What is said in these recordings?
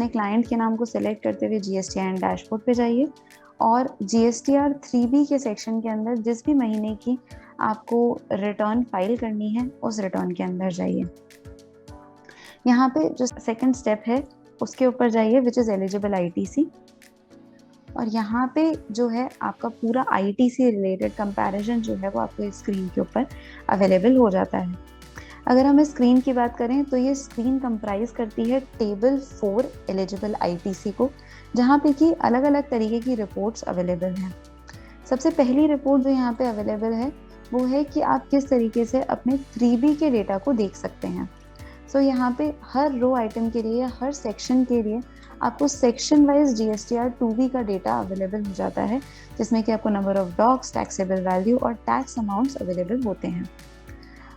अपने क्लाइंट के नाम को सिलेक्ट करते हुए GSTR डैशबोर्ड पे जाइए और GSTR 3B के सेक्शन के अंदर जिस भी महीने की आपको रिटर्न फाइल करनी है उस रिटर्न के अंदर जाइए। यहाँ पे जो सेकंड स्टेप है उसके ऊपर जाइए, विच इज़ एलिजिबल ITC, और यहाँ पे जो है आपका पूरा ITC रिलेटेड कंपैरिजन जो है वो आपको स्क्रीन के ऊपर अवेलेबल हो जाता है। अगर हम इस स्क्रीन की बात करें तो ये स्क्रीन कंप्राइज करती है टेबल 4 एलिजिबल ITC को, जहाँ पे कि अलग अलग तरीके की रिपोर्ट्स अवेलेबल हैं। सबसे पहली रिपोर्ट जो यहाँ पे अवेलेबल है वो है कि आप किस तरीके से अपने 3B के डेटा को देख सकते हैं। सो यहाँ पे हर रो आइटम के लिए, हर सेक्शन के लिए आपको सेक्शन वाइज GSTR 2B का डेटा अवेलेबल हो जाता है, जिसमें कि आपको number of docs, taxable value और टैक्स अमाउंट्स अवेलेबल होते हैं।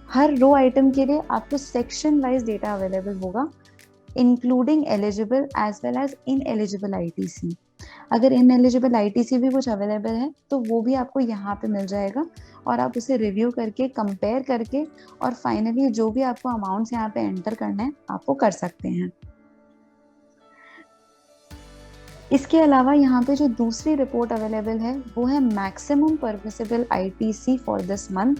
हर रो आइटम के लिए आपको सेक्शन वाइज डेटा अवेलेबल होगा, including eligible as well as ineligible ITC। अगर इनएलिजिबल ITC भी कुछ अवेलेबल है तो वो भी आपको यहाँ पे मिल जाएगा और आप उसे रिव्यू करके, कंपेयर करके और फाइनली जो भी आपको अमाउंट्स यहाँ पे एंटर करना है आप वो कर सकते हैं। इसके अलावा यहाँ पे जो दूसरी रिपोर्ट अवेलेबल है वो है maximum permissible ITC for this month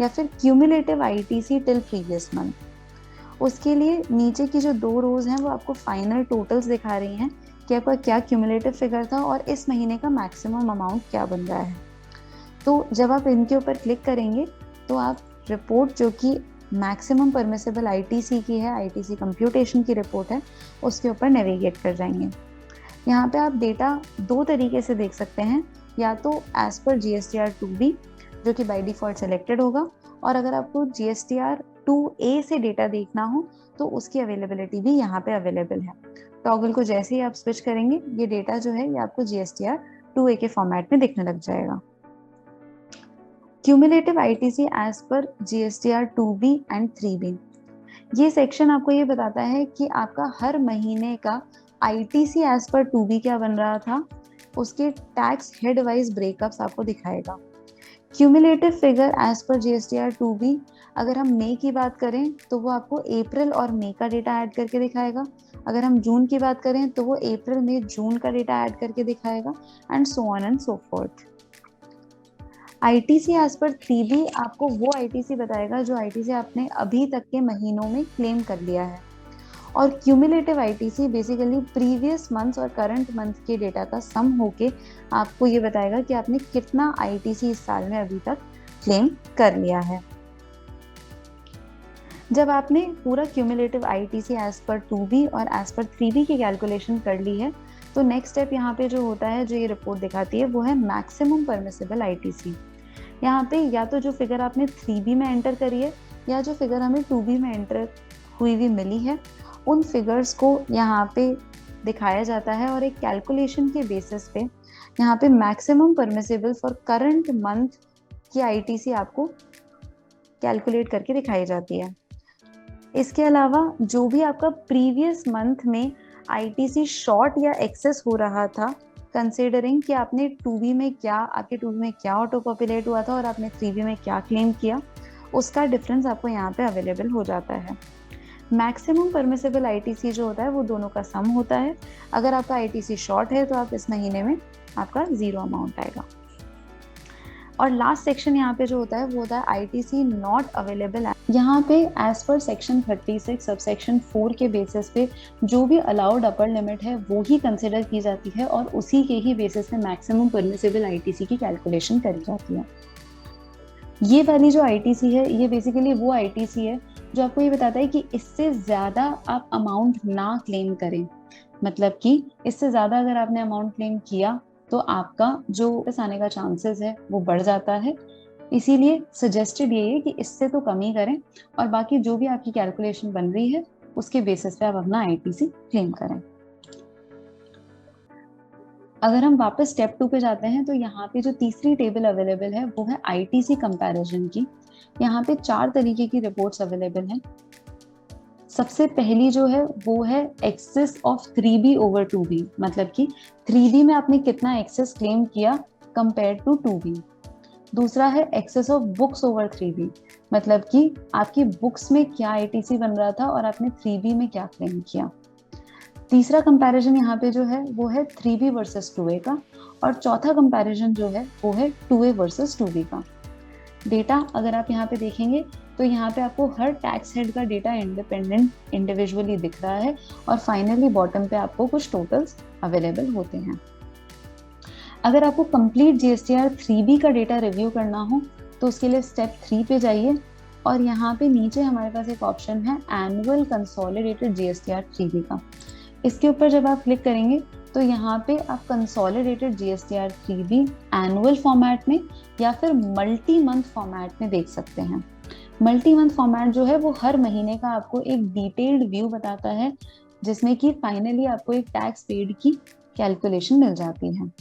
या फिर cumulative ITC till previous month. उसके लिए नीचे की जो 2 रोज हैं वो आपको फाइनल टोटल्स दिखा रही हैं कि आपका क्या क्यूमुलेटिव फिगर था और इस महीने का मैक्सिमम अमाउंट क्या बन रहा है। तो जब आप इनके ऊपर क्लिक करेंगे तो आप रिपोर्ट जो कि मैक्सिमम परमिसिबल ITC की है, ITC कंप्यूटेशन की रिपोर्ट है, उसके ऊपर नेविगेट कर जाएंगे। यहाँ पे आप डेटा 2 तरीके से देख सकते हैं, या तो एज पर GSTR 2B जो कि बाय डिफॉल्ट सेलेक्टेड होगा, और अगर आपको GSTR 2A से डेटा देखना हो तो उसकी अवेलेबिलिटी भी यहाँ पे अवेलेबल है। टॉगल को जैसे ही आप स्विच करेंगे ये डेटा जो है ये आपको GSTR 2A के फॉर्मेट में दिखने लग जाएगा। Cumulative ITC as per GSTR 2B and 3B, ये सेक्शन आपको ये बताता है कि आपका हर महीने का ITC एज पर 2B क्या बन रहा था, उसके टैक्स हेड वाइज ब्रेकअप्स आपको दिखाएगा। Cumulative figure as per GSTR 2B, अगर हम मई की बात करें तो वो आपको अप्रैल और मई का डेटा ऐड करके दिखाएगा। अगर हम जून की बात करें तो वो अप्रैल में जून का डेटा ऐड करके दिखाएगा, and so on and so forth. ITC as per 3B आपको वो ITC बताएगा जो ITC आपने अभी तक के महीनों में क्लेम कर लिया है, और cumulative ITC basically previous months और करंट मंथ के डेटा का सम होके आपको ये बताएगा कि आपने कितना ITC इस साल में अभी तक क्लेम कर लिया है। जब आपने पूरा क्यूमुलेटिव ITC एज पर 2B और एज पर 3B की कैलकुलेशन कर ली है तो नेक्स्ट स्टेप यहाँ पे जो होता है, जो ये रिपोर्ट दिखाती है, वो है मैक्सिमम परमिसिबल ITC। यहाँ पे या तो जो फिगर आपने 3B में एंटर करी है या जो फिगर हमें 2B में एंटर हुई मिली है, उन फिगर्स को यहाँ पे दिखाया जाता है और एक कैलकुलेशन के बेसिस पे यहाँ पे maximum permissible for current month की ITC आपको कैलकुलेट करके दिखाई जाती है। इसके अलावा जो भी आपका प्रीवियस मंथ में ITC शॉर्ट या एक्सेस हो रहा था, कंसिडरिंग कि आपने 2B में क्या, आपके 2B में क्या ऑटो पॉपुलेट हुआ था और आपने 3B में क्या क्लेम किया, उसका डिफरेंस आपको यहाँ पे अवेलेबल हो जाता है। मैक्सिमम परमिसिबल ITC जो होता है वो दोनों का सम होता है। अगर आपका ITC शॉर्ट है तो आप इस महीने में आपका 0 अमाउंट आएगा। और लास्ट सेक्शन यहाँ पे जो होता है वो होता है ITC नॉट अवेलेबल। यहाँ पे as per section 36 sub section 4 के बेसिस पे जो भी अलाउड अपर लिमिट है वो ही कंसिडर की जाती है और उसी के ही बेसिस पे मैक्सिमम परमिसिबल ITC की कैलकुलेशन करी जाती है। ये वाली जो ITC है ये बेसिकली वो ITC है जो आपको ये बताता है कि इससे ज़्यादा आप अमाउंट ना क्लेम करें, मतलब कि इससे ज़्यादा अगर आपने अमाउंट क्लेम किया तो आपका जो वापस आने का चांसेस है वो बढ़ जाता है। इसीलिए सजेस्टेड ये है कि इससे तो कम ही करें और बाकी जो भी आपकी कैलकुलेशन बन रही है उसके बेसिस पे आप अपना ITC क्लेम करें। अगर हम वापस स्टेप 2 पे जाते हैं तो यहाँ पे जो तीसरी टेबल अवेलेबल है वो है ITC कंपैरिजन की। यहाँ पे 4 तरीके की रिपोर्ट्स अवेलेबल हैं। सबसे पहली जो है वो है access of 3B over 2B, मतलब कि 3B में आपने कितना एक्सेस क्लेम किया कंपेयर टू 2B। दूसरा है access of books over 3B, मतलब कि आपकी बुक्स में क्या ITC बन रहा था और आपने 3B में क्या क्लेम किया। तीसरा कंपैरिजन यहाँ पे जो है वो है 3B वर्सेस 2A का, और चौथा कंपैरिजन जो है वो है 2A वर्सेस 2B का। डेटा अगर आप यहाँ पे देखेंगे तो यहाँ पे आपको हर टैक्स हेड का डेटा इंडिपेंडेंट इंडिविजुअली दिख रहा है, और फाइनली बॉटम पे आपको कुछ टोटल्स अवेलेबल होते हैं। अगर आपको कंप्लीट जीएसटीआर 3B का डेटा रिव्यू करना हो तो उसके लिए स्टेप 3 पे जाइए, और यहाँ पे नीचे हमारे पास एक ऑप्शन है एनुअल कंसोलिडेटेड जीएसटीआर 3B का। इसके ऊपर जब आप क्लिक करेंगे तो यहाँ पे आप consolidated GSTR 3B annual format में या फिर मल्टी मंथ फॉर्मेट में देख सकते हैं। मल्टी मंथ फॉर्मेट जो है वो हर महीने का आपको एक डिटेल्ड व्यू बताता है, जिसमें कि फाइनली आपको एक टैक्स पेड की कैलकुलेशन मिल जाती है।